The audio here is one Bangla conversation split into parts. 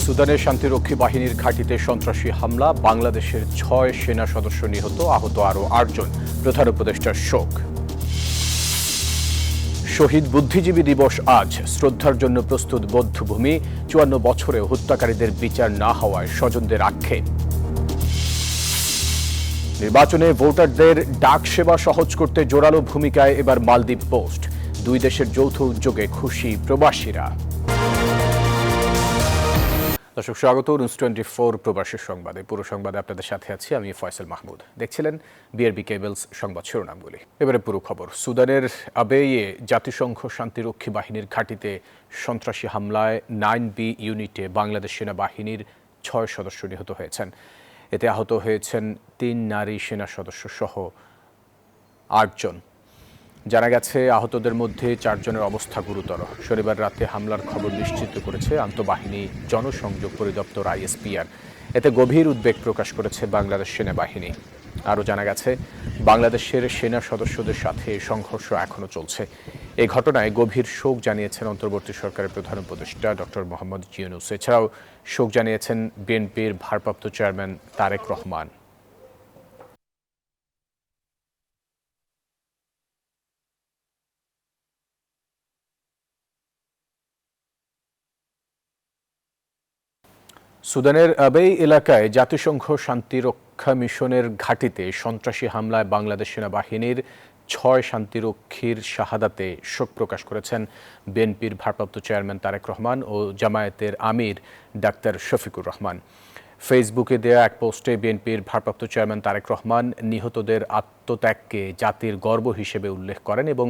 সুদানের শান্তিরক্ষী বাহিনীর ঘাঁটিতে সন্ত্রাসী হামলা, বাংলাদেশের ৬ সেনা সদস্য নিহত, আহত আরও ৮ জন। প্রধান উপদেষ্টার শোক। শহীদ বুদ্ধিজীবী দিবস আজ, শ্রদ্ধার জন্য প্রস্তুত বধ্যভূমি। ৫৪ বছরে হত্যাকারীদের বিচার না হওয়ায় স্বজনদের আক্ষেপ। নির্বাচনে ভোটারদের ডাক সেবা সহজ করতে জোরালো ভূমিকায় এবার মালদ্বীপ পোস্ট। দুই দেশের যৌথ উদ্যোগে খুশি প্রবাসীরা। দর্শক, স্বাগত নিউজ 24 প্রবাসী সংবাদে। পুরো সংবাদে আপনাদের সাথে আছি আমি ফয়সাল মাহমুদ। দেখছিলেন বিআরবি কেবলস সংবাদ শিরোনামগুলি। এবারে পুরো খবর। সুদানের আবেইয়ে জাতিসংঘ শান্তিরক্ষী বাহিনীর ঘাঁটিতে সন্ত্রাসী হামলায় 9B ইউনিটে বাংলাদেশ সেনাবাহিনীর 6 সদস্য নিহত হয়েছেন। এতে আহত হয়েছেন 3 নারী সেনা সদস্য সহ 8 জন। জানা গেছে আহতদের মধ্যে 4 জনের অবস্থা গুরুতর। শনিবার রাতে হামলার খবর নিশ্চিত করেছে আন্তঃবাহিনী জনসংযোগ পরিদপ্তর ISPR। এতে গভীর উদ্বেগ প্রকাশ করেছে বাংলাদেশ সেনাবাহিনী। আরও জানা গেছে বাংলাদেশের সেনা সদস্যদের সাথে সংঘর্ষ এখনও চলছে। এই ঘটনায় গভীর শোক জানিয়েছেন অন্তর্বর্তী সরকারের প্রধান উপদেষ্টা ডক্টর মোহাম্মদ ইউনূস। এছাড়াও শোক জানিয়েছেন বিএনপির ভারপ্রাপ্ত চেয়ারম্যান তারেক রহমান। সুদানের আবেই এলাকায় জাতিসংঘ শান্তিরক্ষা মিশনের ঘাঁটিতে সন্ত্রাসী হামলায় বাংলাদেশ সেনাবাহিনীর 6 শান্তিরক্ষীর শাহাদাতে শোক প্রকাশ করেছেন বিএনপির ভারপ্রাপ্ত চেয়ারম্যান তারেক রহমান ও জামায়াতের আমির ডাক্তার শফিকুর রহমান। ফেসবুকে দেয়া এক পোস্টে বিএনপির ভারপ্রাপ্ত চেয়ারম্যান তারেক রহমান নিহতদের আত্মত্যাগকে জাতির গর্ব হিসেবে উল্লেখ করেন এবং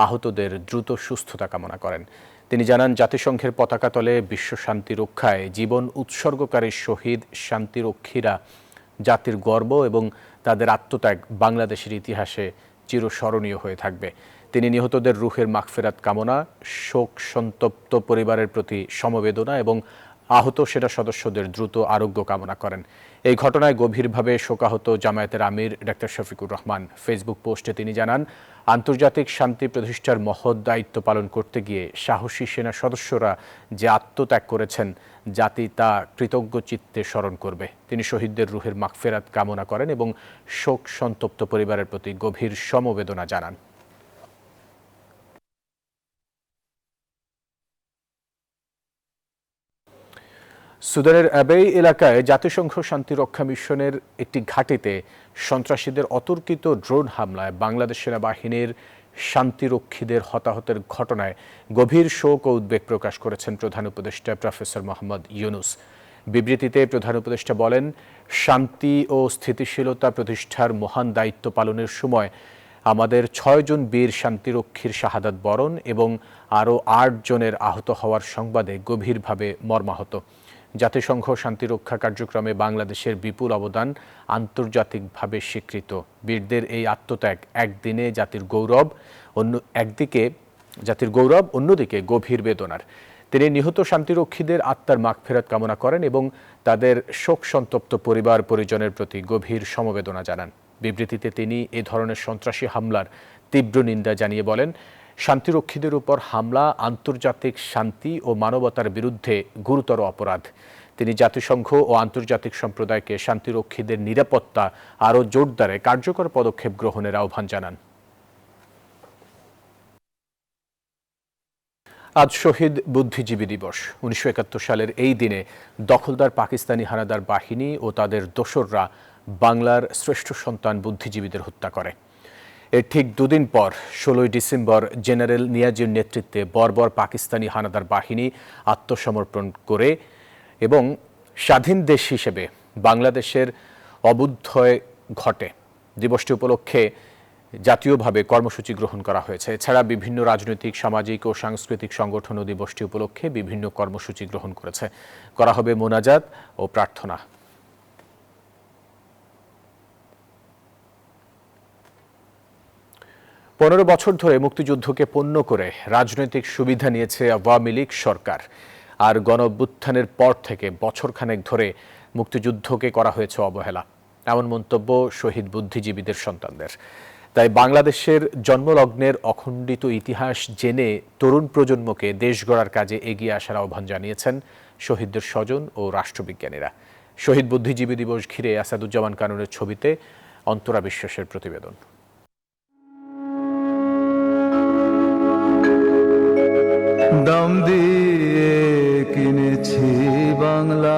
আহতদের দ্রুত সুস্থতা কামনা করেন। তিনি জানান, জাতিসংঘের পতাকা তলে বিশ্ব শান্তি রক্ষায় জীবন উৎসর্গকারী শহীদ শান্তিরক্ষীরা জাতির গর্ব এবং তাদের আত্মত্যাগ বাংলাদেশের ইতিহাসে চিরস্মরণীয় হয়ে থাকবে। তিনি নিহতদের রুহের মাগফিরাত কামনা, শোক সন্তপ্ত পরিবারের প্রতি সমবেদনা এবং আহত সেনা সদস্যদের দ্রুত আরোগ্য কামনা করেন। এই ঘটনায় গভীরভাবে শোকাহত জামায়াতের আমির ডাক্তার শফিকুর রহমান। ফেসবুক পোস্টে তিনি জানান, আন্তর্জাতিক শান্তি প্রতিষ্ঠার মহৎ দায়িত্ব পালন করতে গিয়ে সাহসী সেনা সদস্যরা যে আত্মত্যাগ করেছেন, জাতি তা কৃতজ্ঞ চিত্তে স্মরণ করবে। তিনি শহীদদের রুহের মাগফিরাত কামনা করেন এবং শোক সন্তপ্ত পরিবারের প্রতি গভীর সমবেদনা জানান। সুদানের আবেই এলাকায় জাতিসংঘ শান্তিরক্ষা মিশনের একটি ঘাঁটিতে সন্ত্রাসীদের অতর্কিত ড্রোন হামলায় বাংলাদেশ সেনাবাহিনীর শান্তিরক্ষীদের হতাহতের ঘটনায় গভীর শোক ও উদ্বেগ প্রকাশ করেছেন প্রধান উপদেষ্টা প্রফেসর মোহাম্মদ ইউনূস। বিবৃতিতে প্রধান উপদেষ্টা বলেন, শান্তি ও স্থিতিশীলতা প্রতিষ্ঠার মহান দায়িত্ব পালনের সময় আমাদের 6 জন বীর শান্তিরক্ষীর শাহাদাত বরণ এবং আরও 8 জনের আহত হওয়ার সংবাদে গভীরভাবে মর্মাহত। জাতিসংঘ শান্তিরক্ষা কার্যক্রমে বাংলাদেশের বিপুল অবদান আন্তর্জাতিকভাবে স্বীকৃত। বীরদের এই আত্মত্যাগ একদিনে জাতির গৌরব, অন্যদিকে গভীর বেদনার। তিনি নিহত শান্তিরক্ষীদের আত্মার মাগফিরাত কামনা করেন এবং তাদের শোক সন্তপ্ত পরিবার পরিজনের প্রতি গভীর সমবেদনা জানান। বিবৃতিতে তিনি এ ধরনের সন্ত্রাসী হামলার তীব্র নিন্দা জানিয়ে বলেন, শান্তিরক্ষীদের উপর হামলা আন্তর্জাতিক শান্তি ও মানবতার বিরুদ্ধে গুরুতর অপরাধ। তিনি জাতিসংঘ ও আন্তর্জাতিক সম্প্রদায়কে শান্তিরক্ষীদের নিরাপত্তা আরও জোরদারে কার্যকর পদক্ষেপ গ্রহণের আহ্বান জানান। আজ শহীদ বুদ্ধিজীবী দিবস। 1971 সালের এই দিনে দখলদার পাকিস্তানি হানাদার বাহিনী ও তাদের দোসররা বাংলার শ্রেষ্ঠ সন্তান বুদ্ধিজীবীদের হত্যা করে। এর ঠিক দুদিন পর 16 ডিসেম্বর জেনারেল নিয়াজির নেতৃত্বে বর্বর পাকিস্তানি হানাদার বাহিনী আত্মসমর্পণ করে এবং স্বাধীন দেশ হিসেবে বাংলাদেশের অভ্যুদয় ঘটে। দিবসটি উপলক্ষে জাতীয়ভাবে কর্মসূচি গ্রহণ করা হয়েছে। এছাড়া বিভিন্ন রাজনৈতিক, সামাজিক ও সাংস্কৃতিক সংগঠনও দিবসটি উপলক্ষে বিভিন্ন কর্মসূচি গ্রহণ করা হবে মোনাজাত ও প্রার্থনা। পনেরো বছর ধরে মুক্তিযুদ্ধকে পণ্য করে রাজনৈতিক সুবিধা নিয়েছে আওয়ামী লীগ সরকার। আর গণঅভ্যুত্থানের পর থেকে বছরখানেক ধরে মুক্তিযুদ্ধকে করা হয়েছে অবহেলা, এমন মন্তব্য শহীদ বুদ্ধিজীবীদের সন্তানদের। তাই বাংলাদেশের জন্মলগ্নের অখণ্ডিত ইতিহাস জেনে তরুণ প্রজন্মকে দেশ গড়ার কাজে এগিয়ে আসার আহ্বান জানিয়েছেন শহীদদের স্বজন ও রাষ্ট্রবিজ্ঞানীরা। শহীদ বুদ্ধিজীবী দিবস ঘিরে আসাদুজ্জামান কানুনের ছবিতে অন্তরা বিশ্বাসের প্রতিবেদন। দাম দিয়ে কিনেছি বাংলা।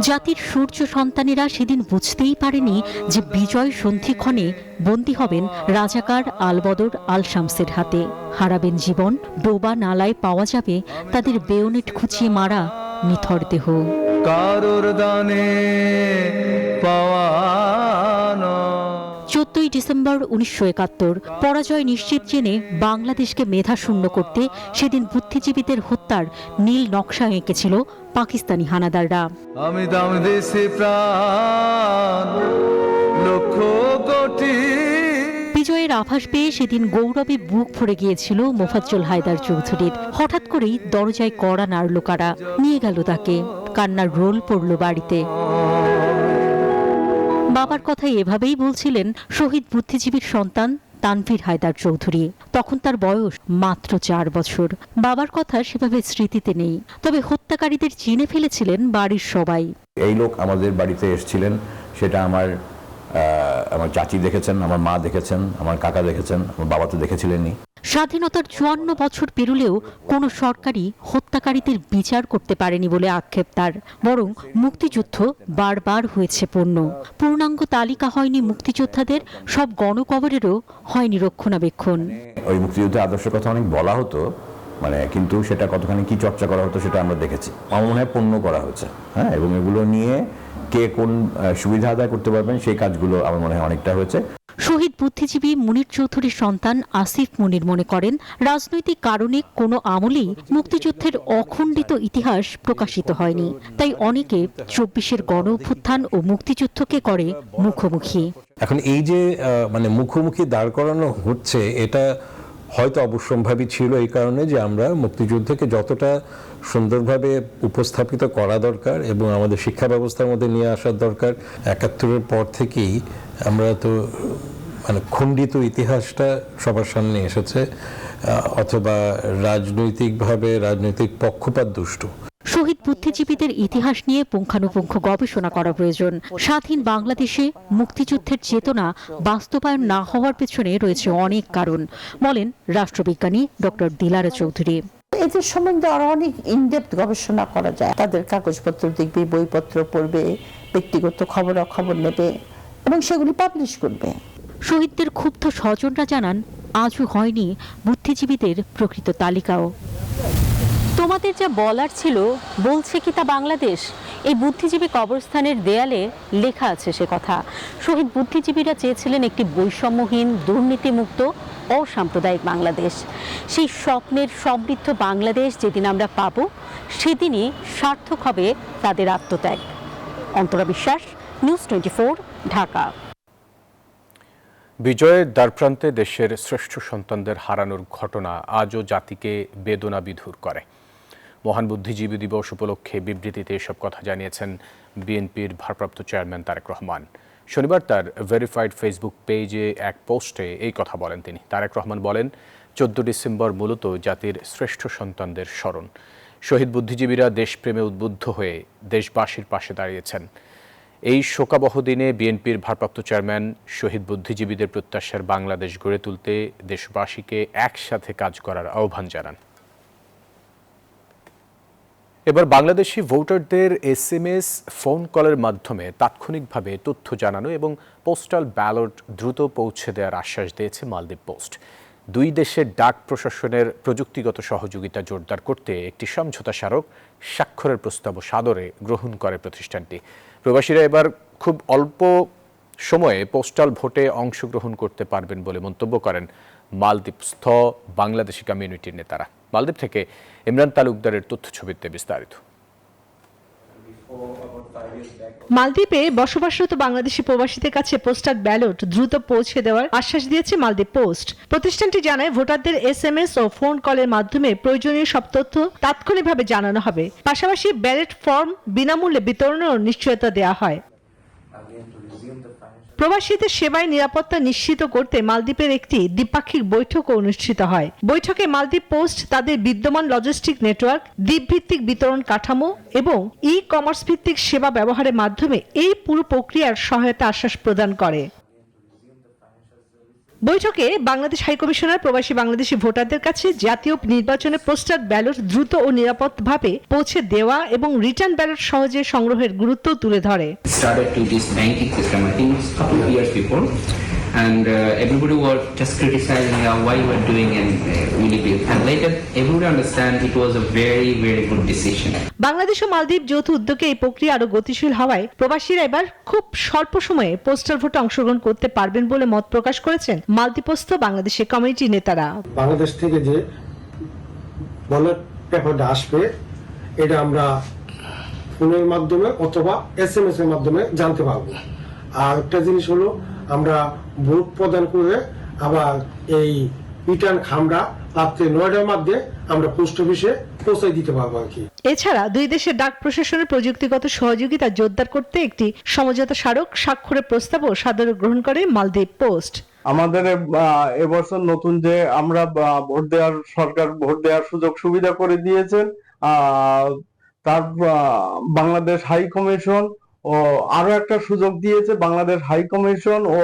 জাতির সূর্য সন্তানেরা সেদিন বুঝতেই পারেনি যে বিজয় সন্ধিক্ষণে বন্দী হবেন রাজাকার আলবদর আল শামসের হাতে, হারাবেন জীবন, ডোবা নালায় পাওয়া যাবে তাদের বেয়োনেট খুঁচিয়ে মারা নিথর দেহ। কারোর দানে পাওয়া 14ই ডিসেম্বর 1971 পরাজয় নিশ্চিত জেনে বাংলাদেশকে মেধাশূন্য করতে সেদিন বুদ্ধিজীবীদের হত্যার নীল নকশা এঁকেছিল পাকিস্তানি হানাদাররা। আমি দাম দিয়েছি প্রাণ লক্ষ কোটি। বিজয়ের আভাস পেয়ে সেদিন গৌরবে বুক ভরে গিয়েছিল মোফাজ্জল হায়দার চৌধুরীর। হঠাৎ করেই দরজায় কড়া নাড়ল কারা, নিয়ে গেল তাকে। কান্নার রোল পড়ল বাড়িতে। বাবার কথা এভাবেই বলছিলেন শহীদ বুদ্ধিজীবীর সন্তান তানভীর হায়দার চৌধুরী। তখন তার বয়স মাত্র 4 বছর। বাবার কথা সেভাবে স্মৃতিতে নেই, তবে হত্যাকারীদের চিনে ফেলেছিলেন বাড়ির সবাই। এই লোক আমাদের বাড়িতে এসেছিলেন, সেটা আমার চাচি দেখেছেন, আমার মা দেখেছেন, আমার কাকা দেখেছেন, আমার বাবা তো দেখেছিলেনই। স্বাধীনতার 54 বছর পেরুলেও কোনো সরকারই হত্যাকারীদের বিচার করতে পারেনি বলে আক্ষেপ তার। বরং মুক্তিযুদ্ধ বারবার হয়েছে পূর্ণাঙ্গ তালিকা হয়নি মুক্তিযোদ্ধাদের, সব গণকবরেরও হয়নি রক্ষণাবেক্ষণ। ওই মুক্তিযুদ্ধের আদর্শের কথা অনেক বলা হতো, কিন্তু সেটা কতখানি কি চর্চা করা হতো সেটা আমরা দেখেছি। আমার মনে হয় পণ্য করা হচ্ছে, হ্যাঁ, এবং এগুলো নিয়ে কে কোন সুবিধা আদায় করতে পারবেন সেই কাজগুলো আমার মনে হয় অনেকটা হয়েছে। শহীদ বুদ্ধিজীবী মুনির চৌধুরীর সন্তান আসিফ মুনির মনে করেন, রাজনৈতিক কারণে কোনো আমলেই মুক্তিযুদ্ধের অখণ্ডিত ইতিহাস প্রকাশিত হয়নি, তাই অনেকে 24-এর গণ অভ্যুত্থান ও মুক্তিযুদ্ধকে করে মুখোমুখি। এখন এই যে মুখোমুখি দাঁড় করানো হচ্ছে, এটা হয়তো অবশ্যম্ভাবী ছিল এই কারণে যে আমরা মুক্তিযুদ্ধকে যতটা সুন্দরভাবে উপস্থাপিত করা দরকার এবং আমাদের শিক্ষা ব্যবস্থার মধ্যে নিয়ে আসার দরকার, 71-এর পর থেকেই আমরা তো খণ্ডিত ইতিহাসটা সবার সামনে এসেছে, অথবা রাজনৈতিকভাবে রাজনৈতিক পক্ষপাত দুষ্ট। শহীদ বুদ্ধিজীবীদের ইতিহাস নিয়ে পুঙ্খানুপুঙ্খ গবেষণা করা প্রয়োজন। স্বাধীন বাংলাদেশে মুক্তিযুদ্ধের চেতনা বাস্তবায়ন না হওয়ার পেছনে রয়েছে অনেক কারণ, বলেন রাষ্ট্রবিজ্ঞানী ডক্টর দিলারা চৌধুরী। এদের সম্বন্ধে আরো অনেক ইনডেপথ গবেষণা করা যায়। তাদের কাগজপত্র দেখবে, বইপত্র পড়বে, ব্যক্তিগত খবরাখবর নেবে এবং সেগুলি পাবলিশ করবে। শহীদদের ক্ষুব্ধ স্বজনরা জানান, আজও হয়নি বুদ্ধিজীবীদের প্রকৃত তালিকাও। তোমাদের যা বলার ছিল বলছে কি তা বাংলাদেশ? এই বুদ্ধিজীবী কবরস্থানের দেয়ালে লেখা আছে সে কথা। শহীদ বুদ্ধিজীবীরা চেয়েছিলেন একটি বৈষম্যহীন, দুর্নীতিমুক্ত, অসাম্প্রদায়িক বাংলাদেশ। সেই স্বপ্নের সমৃদ্ধ বাংলাদেশ যেদিন আমরা পাব, সেদিনই সার্থক হবে তাদের আত্মত্যাগ। অন্তরা বিশ্বাস, নিউজ 24, ঢাকা। বিজয়ের দ্বারপ্রান্তে দেশের শ্রেষ্ঠ সন্তানদের হারানোর ঘটনা আজও জাতিকে বেদনা বিধুর করে। মহান বুদ্ধিজীবী দিবস উপলক্ষে বিবৃতিতে এসব কথা জানিয়েছেন বিএনপির ভারপ্রাপ্ত চেয়ারম্যান তারেক রহমান। শনিবার তার ভেরিফাইড ফেসবুক পেজে এক পোস্টে এই কথা বলেন তিনি। তারেক রহমান বলেন, 14 ডিসেম্বর মূলত জাতির শ্রেষ্ঠ সন্তানদের স্মরণ। শহীদ বুদ্ধিজীবীরা দেশপ্রেমে উদ্বুদ্ধ হয়ে দেশবাসীর পাশে দাঁড়িয়েছেন। এই শোকাবহ দিনে বিএনপির ভারপ্রাপ্ত চেয়ারম্যান শহীদ বুদ্ধিজীবীদের প্রত্যাশার বাংলাদেশ গড়ে তুলতে দেশবাসীকে একসাথে কাজ করার আহ্বান জানান। এবার বাংলাদেশি ভোটারদের SMS, ফোন কলের মাধ্যমে তাৎক্ষণিকভাবে তথ্য জানানো এবং পোস্টাল ব্যালট দ্রুত পৌঁছে দেওয়ার আশ্বাস দিয়েছে মালদ্বীপ পোস্ট। দুই দেশের ডাক প্রশাসনের প্রযুক্তিগত সহযোগিতা জোরদার করতে একটি সমঝোতা স্মারক স্বাক্ষরের প্রস্তাবও সাদরে গ্রহণ করে প্রতিষ্ঠানটি। প্রবাসীরা এবার খুব অল্প সময়ে পোস্টাল ভোটে অংশগ্রহণ করতে পারবেন বলে মন্তব্য করেন মালদ্বীপস্থ বাংলাদেশি কমিউনিটির নেতারা। মালদ্বীপ থেকে ইমরান তালুকদারের তথ্যছবিতে বিস্তারিত। মালদ্বীপে বসবাসরত বাংলাদেশি প্রবাসীদের কাছে পোস্টাল ব্যালট দ্রুত পৌঁছে দেওয়ার আশ্বাস দিয়েছে মালদ্বীপ পোস্ট। প্রতিষ্ঠানটি জানায়, ভোটারদের SMS ও ফোন কলের মাধ্যমে প্রয়োজনীয় সব তথ্য তাৎক্ষণিকভাবে জানানো হবে। পাশাপাশি ব্যালট ফর্ম বিনামূল্যে বিতরণেরও নিশ্চয়তা দেওয়া হয়। প্রবাসীদের সেবায় নিরাপত্তা নিশ্চিত করতে মালদ্বীপের একটি দ্বিপাক্ষিক বৈঠকও অনুষ্ঠিত হয়। বৈঠকে মালদ্বীপ পোস্ট তাদের বিদ্যমান লজিস্টিক নেটওয়ার্ক, দ্বীপভিত্তিক বিতরণ কাঠামো এবং ই-কমার্স ভিত্তিক সেবা ব্যবহারের মাধ্যমে এই পুরো প্রক্রিয়ার সহায়তা আশ্বাস প্রদান করে। বৈঠকে বাংলাদেশ হাইকমিশনার প্রবাসী বাংলাদেশি ভোটারদের কাছে জাতীয় নির্বাচনে পোস্টাল ব্যালট দ্রুত ও নিরাপদভাবে পৌঁছে দেওয়া এবং রিটার্ন ব্যালট সহজে সংগ্রহের গুরুত্ব তুলে ধরে। Started to this banking system, I think it's a couple of years before, and everybody was just criticizing why we were doing and really big. And later, everybody understand it was a very, very good decision. Bangladesh ও মালদ্বীপ যৌথ উদ্যোগে এই প্রক্রিয়া আরো গতিশীল হওয়ায় প্রবাসীরা এবার খুব স্বল্প সময়ে পোস্টাল ভোটে অংশগ্রহণ করতে পারবেন বলে মত প্রকাশ করেছেন মালদ্বীপস্থ বাংলাদেশের কমিউনিটি নেতারা। বাংলাদেশ থেকে যে ব্যালট পেপারটা আসবে এটা আমরা ফোনের মাধ্যমে অথবা SMS এর মাধ্যমে জানতে পারবো। আর একটা জিনিস হলো আমরা ভোট প্রদান করে আবার এই রিটার্ন খামরা রাত্রে 9টার মধ্যে আমরা পোস্ট অফিসে পৌঁছে দিতে পারবো আর কি। এছাড়া দুই দেশের ডাক প্রশাসনের প্রযুক্তিগত সহযোগিতা জোরদার করতে একটি সমঝোতা স্মারক স্বাক্ষরের প্রস্তাবও সাদরে গ্রহণ করে মালদ্বীপ পোস্ট। আমাদের এবছর নতুন যে আমরা সরকার ভোট দেওয়ার সুযোগ সুবিধা করে দিয়েছেন, তার বাংলাদেশ হাই কমিশন ও আরো একটা সুযোগ দিয়েছে বাংলাদেশ হাই কমিশন ও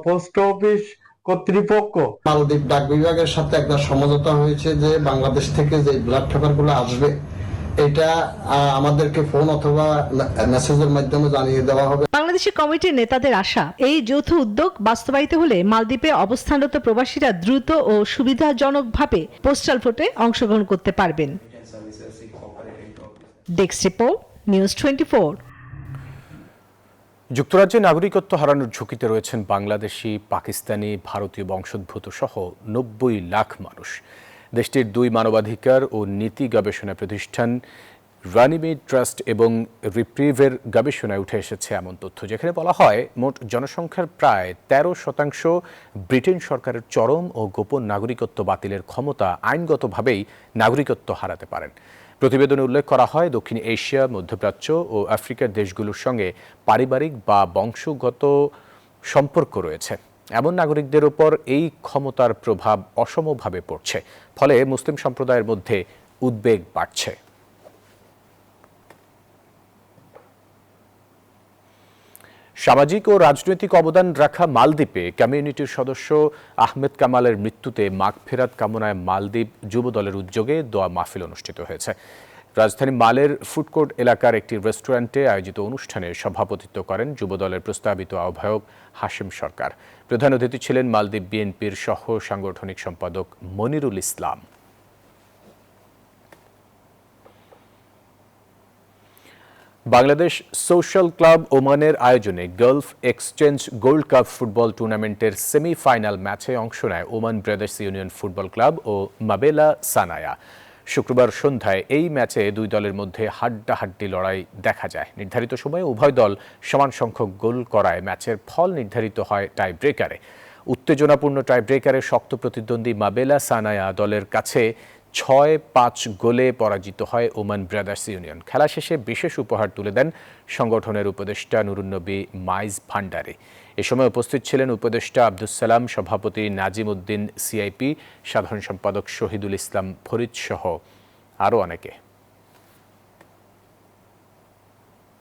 পোস্ট অফিস কর্তৃপক্ষ। মালদ্বীপ ডাক বিভাগের সাথে একটা সমঝোতা হয়েছে যে বাংলাদেশ থেকে যে ব্যালট পেপার গুলো আসবে এটা আমাদেরকে ফোন অথবা মেসেজের মাধ্যমে জানিয়ে দেওয়া হবে। বাংলাদেশের কমিটির নেতাদের আশা, এই যৌথ উদ্যোগ বাস্তবায়িত হলে মালদ্বীপে অবস্থানরত প্রবাসীরা দ্রুত ও সুবিধাজনকভাবে পোস্টাল ভোটে অংশগ্রহণ করতে পারবেন। Desk report, news 24। যুক্তরাজ্যে নাগরিকত্ব হারানোর ঝুঁকিতে রয়েছেন বাংলাদেশি, পাকিস্তানি, ভারতীয় বংশোদ্ভূত সহ 90 লাখ মানুষ। দেশটির 2 মানবাধিকার ও নীতি গবেষণা প্রতিষ্ঠান রানিমেড ট্রাস্ট এবং রিপ্রিভের গবেষণায় উঠে এসেছে এমন তথ্য, যেখানে বলা হয় মোট জনসংখ্যার প্রায় 13% ব্রিটেন সরকারের চরম ও গোপন নাগরিকত্ব বাতিলের ক্ষমতা আইনগতভাবেই নাগরিকত্ব হারাতে পারেন। প্রতিবেদনে উল্লেখ করা হয়, দক্ষিণ এশিয়া, মধ্যপ্রাচ্য ও আফ্রিকার দেশগুলোর সঙ্গে পারিবারিক বা বংশগত সম্পর্ক রয়েছে এমন নাগরিকদের উপর এই ক্ষমতার প্রভাব অসমভাবে পড়ছে, ফলে মুসলিম সম্প্রদায়ের মধ্যে উদ্বেগ বাড়ছে। সামাজিক ও রাজনৈতিক অবদান রাখা মালদ্বীপে কমিউনিটির সদস্য আহমেদ কামালের মৃত্যুতে মাগফিরাত কামনায় মালদ্বীপ যুব দলের উদ্যোগে দোয়া মাহফিল অনুষ্ঠিত হয়েছে। রাজধানী মালের ফুডকোর্ট এলাকার একটি রেস্টুরেন্টে আয়োজিত অনুষ্ঠানে সভাপতিত্ব করেন যুব দলের প্রস্তাবিত আহ্বায়ক হাশিম সরকার। প্রধান অতিথি ছিলেন মালদ্বীপ বিএনপির সহ সাংগঠনিক সম্পাদক মনিরুল ইসলাম। বাংলাদেশ সোশ্যাল ক্লাব ওমানের আয়োজনে Gulf Exchange Gold Cup football টুর্নামেন্টের সেমিফাইনাল ম্যাচে অংশ নেয় Oman Brothers Union Football Club ও মাবেলা সানায়া। শুক্রবার সন্ধ্যায় এই ম্যাচে 2 দলের মধ্যে হাড্ডাহাড্ডি লড়াই দেখা যায়। নির্ধারিত সময়ে উভয় দল সমান সংখ্যক গোল করায় ম্যাচের ফল নির্ধারিত হয় টাই ব্রেকারে। উত্তেজনাপূর্ণ টাই ব্রেকারে শক্ত প্রতিদ্বন্দ্বী মাবেলা সানায়া দলের কাছে 6-5 গোলে পরাজিত হয় ওমান ব্রাদার্স ইউনিয়ন। খেলা শেষে বিশেষ উপহার তুলে দেন সংগঠনের উপদেষ্টা নুরুন্নবী মাইজ ভান্ডারী। এ সময় উপস্থিত ছিলেন উপদেষ্টা আব্দুস সালাম, সভাপতি নাজিম উদ্দিন সিআইপি, সাধারণ সম্পাদক শহীদুল ইসলাম ফরিদ সহ আরও অনেকে।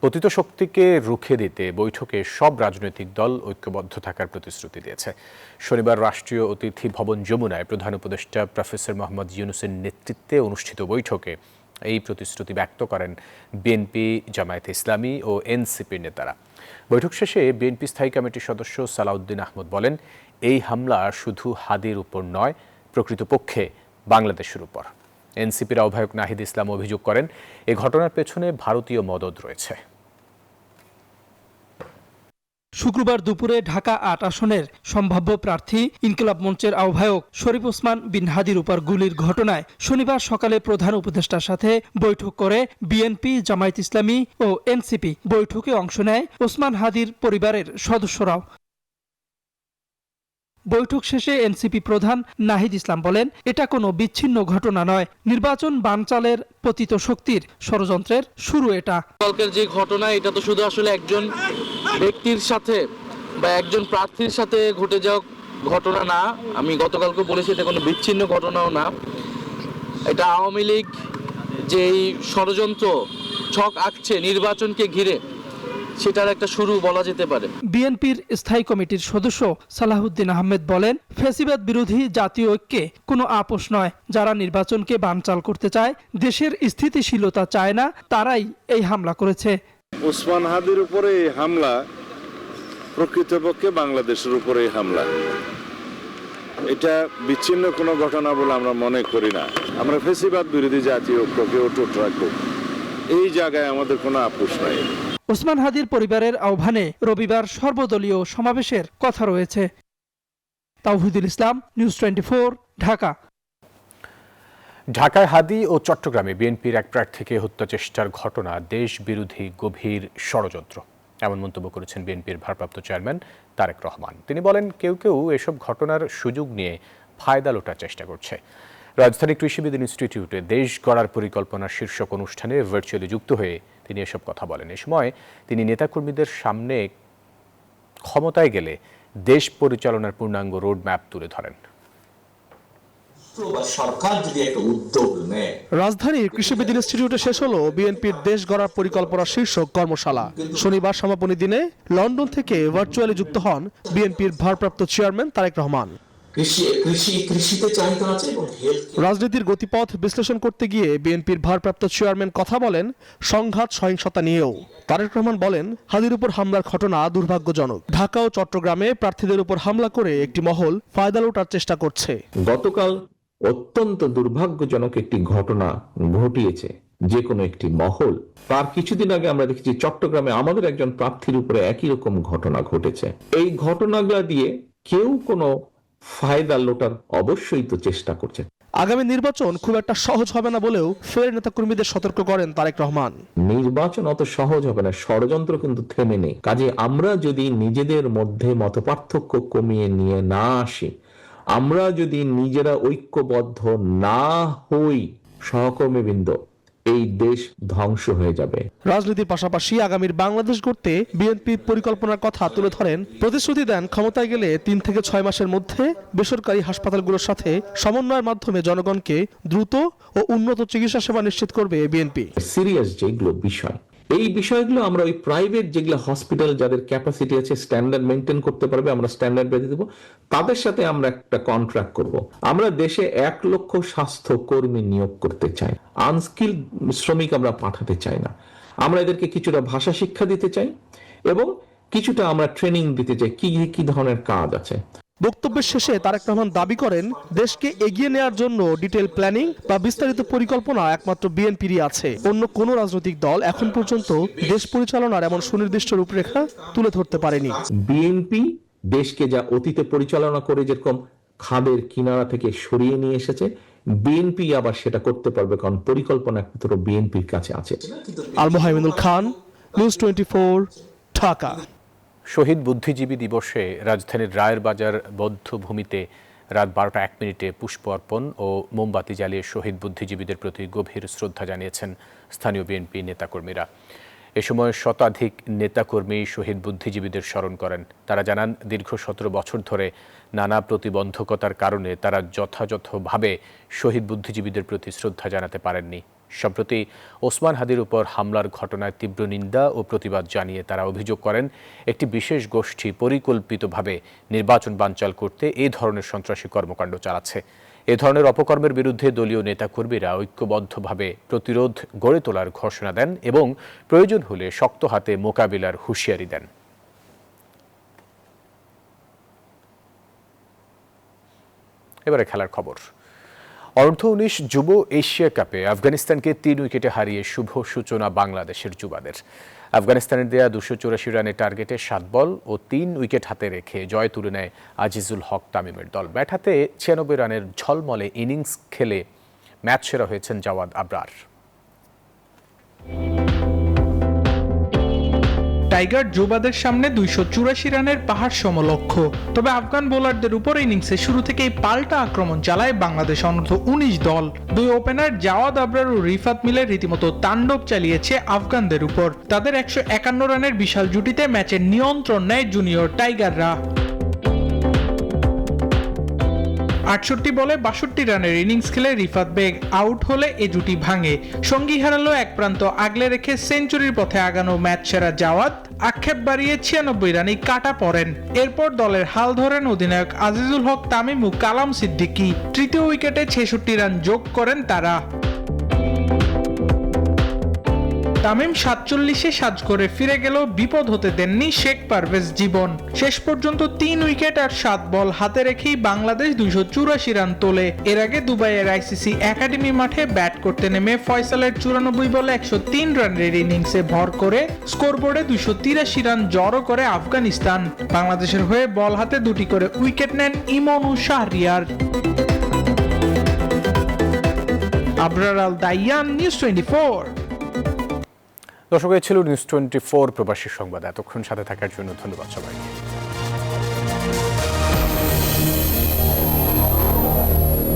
পতিত শক্তিকে রুখে দিতে বৈঠকে সব রাজনৈতিক দল ঐক্যবদ্ধ থাকার প্রতিশ্রুতি দিয়েছে। শনিবার রাষ্ট্রীয় অতিথি ভবন যমুনায় প্রধান উপদেষ্টা প্রফেসর মোহাম্মদ ইউনূসের নেতৃত্বে অনুষ্ঠিত বৈঠকে এই প্রতিশ্রুতি ব্যক্ত করেন বিএনপি, জামায়াতে ইসলামী ও এনসিপির নেতারা। বৈঠক শেষে বিএনপি স্থায়ী কমিটির সদস্য সালাউদ্দিন আহমদ বলেন, এই হামলা শুধু হাদির উপর নয়, প্রকৃতপক্ষে বাংলাদেশের উপর। এনসিপির আহ্বায়ক নাহিদ ইসলাম অভিযোগ করেন, এ ঘটনার পেছনে ভারতীয় মদদ রয়েছে। শুক্রবার দুপুরে ঢাকা 8 আসনের সম্ভাব্য প্রার্থী ইনকিলাব মঞ্চের আহ্বায়ক শরীফ ওসমান বিন হাদির উপর গুলির ঘটনায় শনিবার সকালে প্রধান উপদেষ্টার সাথে বৈঠক করে বিএনপি, জামায়াত ইসলামী ও এনসিপি। বৈঠকে অংশ নেয় ওসমান হাদির পরিবারের সদস্যরাও। বৈঠক শেষে এনসিপি প্রধান নাহিদ ইসলাম বলেন, এটা কোনো বিচ্ছিন্ন ঘটনা নয়, নির্বাচন বানচালের পতিত শক্তির ষড়যন্ত্রের শুরু এটা। কালকের যে ঘটনা, এটা তো শুধু আসলে একজন ব্যক্তির সাথে বা একজন প্রার্থীর সাথে ঘটে যাওয়া ঘটনা না। আমি গতকালকে বলেছি এটা কোনো বিচ্ছিন্ন ঘটনাও না। এটা আওয়ামী লীগ যেই ষড়যন্ত্র ছক আঁকছে নির্বাচনকে ঘিরে, সেটার একটা শুরু বলা যেতে পারে। বিএনপির স্থায়ী কমিটির সদস্য সালাহুদ্দিন আহমেদ বলেন, ফ্যাসিবাদ বিরোধী জাতীয় ঐক্যে কোনো আপোষ নয়। যারা নির্বাচনকে বানচাল করতে চায়, দেশের স্থিতিশীলতা চায় না, তারাই এই হামলা করেছে। ওসমান হাদির উপরে এই হামলা প্রকৃতপক্ষে বাংলাদেশের উপরে এই হামলা, এটা বিচ্ছিন্ন কোনো ঘটনা বলে আমরা মনে করি না। আমরা ফ্যাসিবাদ বিরোধী জাতীয় ঐক্যকে অটুট রাখব, এই জায়গায় আমাদের কোনো আপোষ নাই। ওসমান হাদির পরিবারের আহ্বানে রবিবার সর্বদলীয় সমাবেশের কথা রয়েছে। তাওহিদুল ইসলাম, নিউজ 24, ঢাকা। ঢাকায় হাদি ও চট্টগ্রামে বিএনপির এক প্রার্থীকে হত্যা চেষ্টার ঘটনা দেশ বিরোধী গভীর ষড়যন্ত্র, এমন মন্তব্য করেছেন বিএনপির ভারপ্রাপ্ত চেয়ারম্যান তারেক রহমান। তিনি বলেন, কেউ কেউ এসব ঘটনার সুযোগ নিয়ে ফায়দা লোটার চেষ্টা করছে। রাজধানী কৃষিবিজ্ঞান ইনস্টিটিউটে দেশ গড়ার পরিকল্পনার শীর্ষক অনুষ্ঠানে ভার্চুয়ালি যুক্ত হয়ে তিনি এসব কথা বলেন। এ সময় তিনি নেতাকর্মীদের সামনে ক্ষমতায় গেলে দেশ পরিচালনার পূর্ণাঙ্গ রোড ম্যাপ তুলে ধরেন। রাজধানীর কৃষিবিজ্ঞান ইনস্টিটিউটে শেষ হলো বিএনপির দেশ গড়ার পরিকল্পনা শীর্ষক কর্মশালা। শনিবার সমাপনী দিনে লন্ডন থেকে ভার্চুয়ালি যুক্ত হন বিএনপির ভারপ্রাপ্ত চেয়ারম্যান তারেক রহমান। রাজনীতির গতিপথ বিশ্লেষণ করতে গিয়ে বিএনপির ভারপ্রাপ্ত চেয়ারম্যান কথা বলেন সংঘাত সহিংসতা নিয়েও। তারেক রহমান বলেন, হাদির উপর হামলার ঘটনা দুর্ভাগ্যজনক। ঢাকা ও চট্টগ্রামে প্রার্থীদের উপর হামলা করে একটি মহল ফায়দা লোটার চেষ্টা করছে। গতকাল অত্যন্ত দুর্ভাগ্যজনক একটি ঘটনা ঘটিয়েছে যে কোনো একটি মহল। তার কিছুদিন আগে আমরা দেখেছি চট্টগ্রামে আমাদের একজন প্রার্থীর উপরে একই রকম ঘটনা ঘটেছে। এই ঘটনাগুলো দিয়ে কেউ কোনো ফায়দা লোটার অবশ্যই তো চেষ্টা করছে। আগামী নির্বাচন খুব একটা সহজ হবে না বলেও ফের নেতাকর্মীদের সতর্ক করেন তারেক রহমান। নির্বাচন অত সহজ হবে না, ষড়যন্ত্র কিন্তু থেমে নেই। কাজে আমরা যদি নিজেদের মধ্যে মতপার্থক্য কমিয়ে নিয়ে না আসি, আমরা যদি নিজেরা ঐক্যবদ্ধ না হই, সহকর্মীবৃন্দ, এই দেশ ধ্বংস হয়ে যাবে। রাজনীতির পাশাপাশি আগামীর বাংলাদেশ গড়তে বিএনপির পরিকল্পনার কথা তুলে ধরেন। প্রতিশ্রুতি দেন ক্ষমতায় গেলে 3 থেকে 6 মাসের মধ্যে বেসরকারি হাসপাতালগুলোর সাথে সমন্বয়ের মাধ্যমে জনগণকে দ্রুত ও উন্নত চিকিৎসা সেবা নিশ্চিত করবে বিএনপি। সিরিয়াস যেগুলো বিষয়, এই বিষয়গুলো আমরা ওই প্রাইভেট যেগুলো হসপিটাল যাদের ক্যাপাসিটি আছে, স্ট্যান্ডার্ড মেনটেন করতে পারবে, আমরা স্ট্যান্ডার্ড বেঁধে দেবো, তাদের সাথে আমরা একটা কন্ট্রাক্ট করব। আমরা দেশে 1 লক্ষ স্বাস্থ্য কর্মী নিয়োগ করতে চাই। আনস্কিল শ্রমিক আমরা পাঠাতে চাই না। আমরা এদেরকে কিছুটা ভাষা শিক্ষা দিতে চাই এবং কিছুটা আমরা ট্রেনিং দিতে চাই কি কি ধরনের কাজ আছে। বক্তব্যের শেষে তারেক রহমান দাবি করেন, দেশকে এগিয়ে নেওয়ার জন্য ডিটেইল প্ল্যানিং বা বিস্তারিত পরিকল্পনা একমাত্র বিএনপিরই আছে। অন্য কোনো রাজনৈতিক দল এখন পর্যন্ত দেশ পরিচালনার এমন সুনির্দিষ্ট রূপরেখা তুলে ধরতে পারেনি। বিএনপি দেশকে যা অতীতে পরিচালনা করে যেরকম খাদের কিনারা থেকে সরিয়ে নিয়ে এসেছে, বিএনপি আবার সেটা করতে পারবে, কারণ পরিকল্পনা একমাত্র বিএনপির কাছে আছে। আল মোহাইমিনুল খান, নিউজ 24, ঢাকা। শহীদ বুদ্ধিজীবী দিবসে রাজধানীর রায়ের বাজার বধ্যভূমিতে রাত 12টা 1 মিনিটে পুষ্প অর্পণ ও মোমবাতি জ্বালিয়ে শহীদ বুদ্ধিজীবীদের প্রতি গভীর শ্রদ্ধা জানিয়েছেন স্থানীয় বিএনপি নেতাকর্মীরা। এ সময় শতাধিক নেতাকর্মী শহীদ বুদ্ধিজীবীদের স্মরণ করেন। তারা জানান, দীর্ঘ 17 বছর ধরে নানা প্রতিবন্ধকতার কারণে তারা যথাযথভাবে শহীদ বুদ্ধিজীবীদের প্রতি শ্রদ্ধা জানাতে পারেননি। সম্প্রতি ওসমান হাদির উপর হামলার ঘটনায় তীব্র নিন্দা ও প্রতিবাদ জানিয়ে তারা অভিযোগ করেন, একটি বিশেষ গোষ্ঠী পরিকল্পিতভাবে নির্বাচন বানচাল করতে এই ধরনের সন্ত্রাসী কর্মকাণ্ড চালাচ্ছে। এ ধরনের অপকর্মের বিরুদ্ধে দলীয় নেতাকর্মীরা ঐক্যবদ্ধভাবে প্রতিরোধ গড়ে তোলার ঘোষণা দেন এবং প্রয়োজন হলে শক্ত হাতে মোকাবিলার হুঁশিয়ারি দেন। এবারে খেলার খবর। অনূর্ধ্ব-19 যুব এশিয়া কাপে আফগানিস্তানকে 3 উইকেটে হারিয়ে শুভ সূচনা বাংলাদেশের যুবাদের। আফগানিস্তানের দেয়া 284 রানের টার্গেটে 7 বল ও 3 উইকেট হাতে রেখে জয় তুলে নেয় আজিজুল হক তামিমের দল। ব্যাট হাতে 96 রানের ঝলমলে ইনিংস খেলে ম্যাচ সেরা হয়েছেন জাওয়াদ আবরার। টাইগার যুবাদের সামনে 284 রানের পাহাড় সম লক্ষ্য। তবে আফগান বোলারদের উপর ইনিংসের শুরু থেকেই পাল্টা আক্রমণ চালায় বাংলাদেশ অনূর্ধ্ব 19 দল। দুই ওপেনার জাওয়াদ আবরার ও রিফাত মিলে রীতিমতো তাণ্ডব চালিয়েছে আফগানদের উপর। তাদের 151 রানের বিশাল জুটিতে ম্যাচের নিয়ন্ত্রণ নেয় জুনিয়র টাইগাররা। 68 বলে 62 রানের ইনিংস খেলে রিফাত বেগ আউট হলে এ জুটি ভাঙে। সঙ্গী হারালো এক প্রান্ত আগলে রেখে সেঞ্চুরির পথে আগানো ম্যাচ সেরা জাওয়াদ আক্ষেপ বাড়িয়ে 96 রানে কাটা পড়েন। এরপর দলের হাল ধরেন অধিনায়ক আজিজুল হক তামিম ও কালাম সিদ্দিকী। তৃতীয় উইকেটে 66 রান যোগ করেন তারা। তামিম 47-এ সাজ করে ফিরে গেলেও বিপদ হতে দেননি শেখ পারভেজ জীবন। শেষ পর্যন্ত 3 উইকেট আর 7 বল হাতে রেখেই বাংলাদেশ 284 রান তোলে। এর আগে দুবাইয়ের আইসিসি একাডেমি মাঠে ব্যাট করতে নেমে ফয়সালের 94 বলে 103 রানের ইনিংসে ভর করে স্কোরবোর্ডে 283 রান জড়ো করে আফগানিস্তান। বাংলাদেশের হয়ে বল হাতে 2টি করে উইকেট নেন ইমন ও শাহরিয়ার। আবরার আল দাইয়ান, নিউজ 24। দর্শক, এই ছিল নিউজ 24 প্রবাসী সংবাদ। এতক্ষণ সাথে থাকার জন্য ধন্যবাদ সবাইকে।